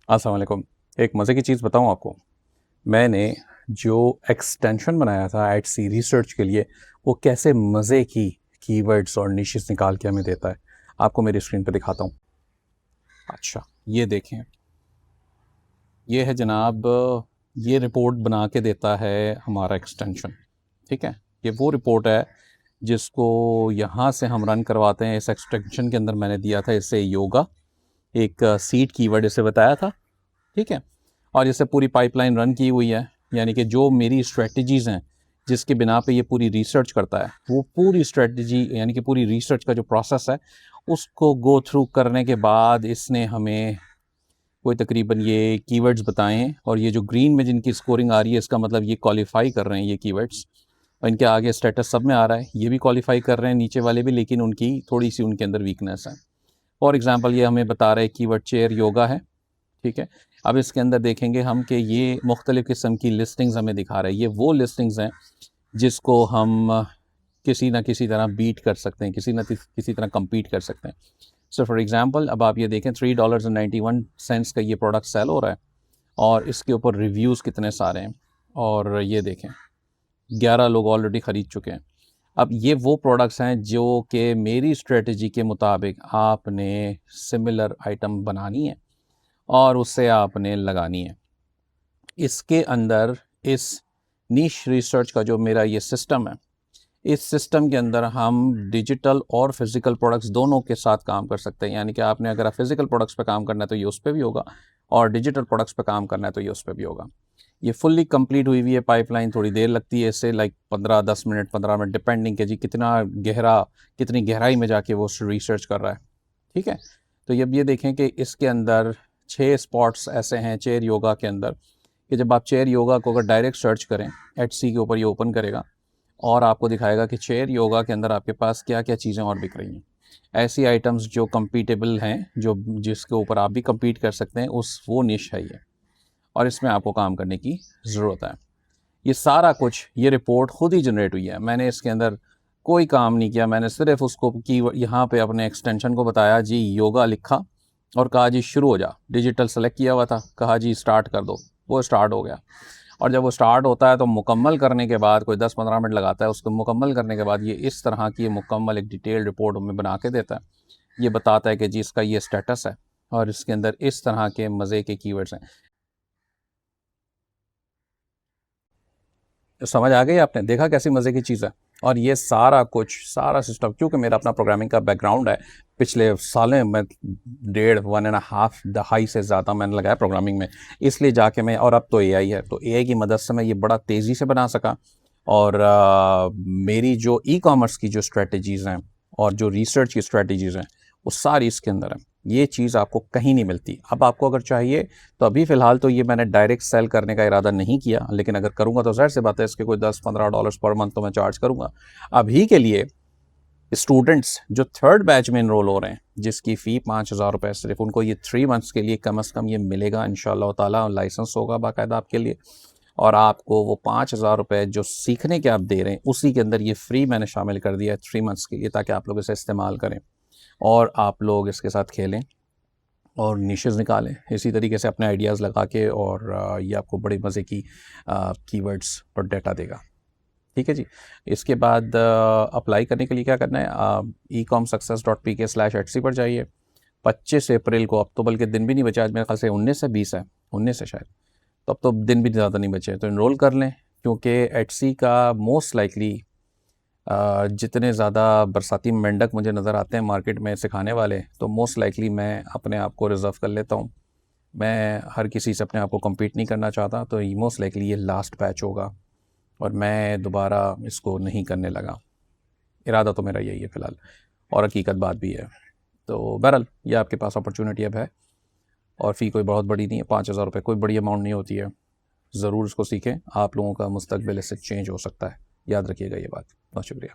अस्सलाम वालेकुम। एक मज़े की चीज़ बताऊँ आपको। मैंने जो एक्सटेंशन बनाया था एटसी रिसर्च के लिए, वो कैसे मज़े की कीवर्ड्स और निशेस निकाल के हमें देता है। आपको मेरी स्क्रीन पे दिखाता हूँ। अच्छा, ये देखें, ये है जनाब, ये रिपोर्ट बना के देता है हमारा एक्सटेंशन। ठीक है, ये वो रिपोर्ट है जिसको यहाँ से हम रन करवाते हैं। इस एक्सटेंशन के अंदर मैंने दिया था इसे योगा, एक सीड कीवर्ड इसे बताया था। ठीक है, और जैसे पूरी पाइपलाइन रन की हुई है, यानी कि जो मेरी स्ट्रेटजीज़ हैं जिसके बिना पे ये पूरी रिसर्च करता है, वो पूरी स्ट्रेटजी यानी कि पूरी रिसर्च का जो प्रोसेस है उसको गो थ्रू करने के बाद इसने हमें कोई तकरीबन ये कीवर्ड्स बताएं हैं। और ये जो ग्रीन में जिनकी स्कोरिंग आ रही है, इसका मतलब ये क्वालिफाई कर रहे हैं ये कीवर्ड्स, और इनके आगे स्टेटस सब में आ रहा है, ये भी क्वालिफाई कर रहे हैं, नीचे वाले भी, लेकिन उनकी थोड़ी सी उनके अंदर वीकनेस है। फॉर एग्जांपल ये हमें बता रहा है कीवर्ड चेयर योगा है। ठीक है, अब इसके अंदर देखेंगे हम कि ये मुख्तलिफ़ किस्म की लिस्टिंग्स हमें दिखा रहा है। ये वो लिस्टिंग्स हैं जिसको हम किसी ना किसी तरह बीट कर सकते हैं, किसी न किसी तरह compete कर सकते हैं। सो फॉर एग्ज़ाम्पल अब आप ये देखें, $3.91 का ये प्रोडक्ट सेल हो रहा है और इसके ऊपर रिव्यूज़ कितने सारे हैं, और ये देखें 11 लोग ऑलरेडी ख़रीद चुके हैं। अब ये वो प्रोडक्ट्स हैं जो कि मेरी स्ट्रेटजी के मुताबिक आपने सिमिलर आइटम बनानी है और उससे आपने लगानी है। इसके अंदर इस नीश रिसर्च का जो मेरा ये सिस्टम है, इस सिस्टम के अंदर हम डिजिटल और फिज़िकल प्रोडक्ट्स दोनों के साथ काम कर सकते हैं। यानी कि आपने अगर आप फिज़िकल प्रोडक्ट्स पे काम करना है तो ये उस पे भी होगा, और डिजिटल प्रोडक्ट्स पे काम करना है तो ये उस पे भी होगा। ये फुल्ली कंप्लीट हुई हुई है पाइपलाइन। थोड़ी देर लगती है इससे, लाइक 15-10 मिनट, 15 मिनट, डिपेंडिंग कि जी कितनी गहराई में जाके वो रिसर्च कर रहा है। ठीक है, तो अब ये देखें कि इसके अंदर 6 स्पॉट्स ऐसे हैं चेयर योगा के अंदर कि जब आप चेयर योगा को अगर डायरेक्ट सर्च करें, एचसी के ऊपर ये ओपन करेगा और आपको दिखाएगा कि चेयर योगा के अंदर आपके पास क्या क्या चीज़ें और बिक रही हैं। ऐसी आइटम्स जो कम्पीटेबल हैं, जो जिसके ऊपर आप भी कम्पीट कर सकते हैं, उस वो निश है ये, और इसमें आपको काम करने की ज़रूरत है। ये सारा कुछ, ये रिपोर्ट खुद ही जनरेट हुई है, मैंने इसके अंदर कोई काम नहीं किया। मैंने सिर्फ उसको की यहाँ पे अपने एक्सटेंशन को बताया जी योगा लिखा और कहा जी शुरू हो जा। डिजिटल सेलेक्ट किया हुआ था, कहा जी स्टार्ट कर दो, वो स्टार्ट हो गया। और जब वो स्टार्ट होता है तो मुकम्मल करने के बाद कोई 10-15 मिनट लगाता है, उसको मुकम्मल करने के बाद ये इस तरह की मुकम्मल एक डिटेल रिपोर्ट हमें बना के देता है। ये बताता है कि जी इसका ये स्टेटस है और इसके अंदर इस तरह के मज़े के कीवर्ड्स हैं। तो समझ आ गई आपने, देखा कैसी मज़े की चीज़ है। और ये सारा कुछ, सारा सिस्टम, क्योंकि मेरा अपना प्रोग्रामिंग का बैकग्राउंड है, पिछले सालें मैं 1.5 दहाई से ज़्यादा मैंने लगाया प्रोग्रामिंग में, इसलिए जाके मैं, और अब तो एआई है, तो एआई की मदद से मैं ये बड़ा तेज़ी से बना सका। और मेरी जो ई कॉमर्स की जो स्ट्रेटजीज़ हैं और जो रिसर्च की स्ट्रेटजीज़ हैं, वो सारी इसके अंदर है। ये चीज़ आपको कहीं नहीं मिलती। अब आपको अगर चाहिए तो अभी फ़िलहाल तो ये मैंने डायरेक्ट सेल करने का इरादा नहीं किया, लेकिन अगर करूँगा तो ज़ाहिर सी बात है इसके कोई $10-15 पर मंथ तो मैं चार्ज करूँगा। अभी के लिए स्टूडेंट्स जो थर्ड बैच में इनरोल हो रहे हैं, जिसकी फ़ी ₹5000 सिर्फ, उनको ये 3 मंथ्स के लिए कम से कम ये मिलेगा इंशाअल्लाह ताला। लाइसेंस होगा बाकायदा आपके लिए, और आपको वो ₹5000 जो सीखने के आप दे रहे हैं उसी के अंदर ये फ्री मैंने शामिल कर दिया है 3 मंथ्स के लिए, ताकि आप लोग इसे इस्तेमाल करें और आप लोग इसके साथ खेलें और निशेज़ निकालें इसी तरीके से अपने आइडियाज़ लगा के। और ये आपको बड़ी मज़े की कीवर्ड्स और डेटा देगा। ठीक है जी। इसके बाद अप्लाई करने के लिए क्या करना है, ecomsuccess.pk/etsy पर जाइए। 25 अप्रैल को, अब तो बल्कि दिन भी नहीं बचा, आज मेरे ख्याल से 19 है, 20 है, 19 है शायद, तो अब तो दिन भी ज़्यादा नहीं बचे, तो इनरोल कर लें। क्योंकि एटसी का मोस्ट लाइकली जितने ज़्यादा बरसाती मेंढक मुझे नज़र आते हैं मार्केट में सिखाने वाले, तो मोस्ट लाइकली मैं अपने आप को रिज़र्व कर लेता हूँ। मैं हर किसी से अपने आप को कम्पीट नहीं करना चाहता, तो मोस्ट लाइकली ये लास्ट बैच होगा और मैं दोबारा इसको नहीं करने लगा। इरादा तो मेरा यही है फ़िलहाल, और हकीकत बात भी है। तो बहरहाल ये आपके पास अपॉर्चुनिटी अब है, और फ़ी कोई बहुत बड़ी नहीं है, ₹5000 कोई बड़ी अमाउंट नहीं होती है। ज़रूर इसको सीखें, आप लोगों का मुस्तकबिल इससे चेंज हो सकता है। याद रखिएगा ये बात। बहुत शुक्रिया।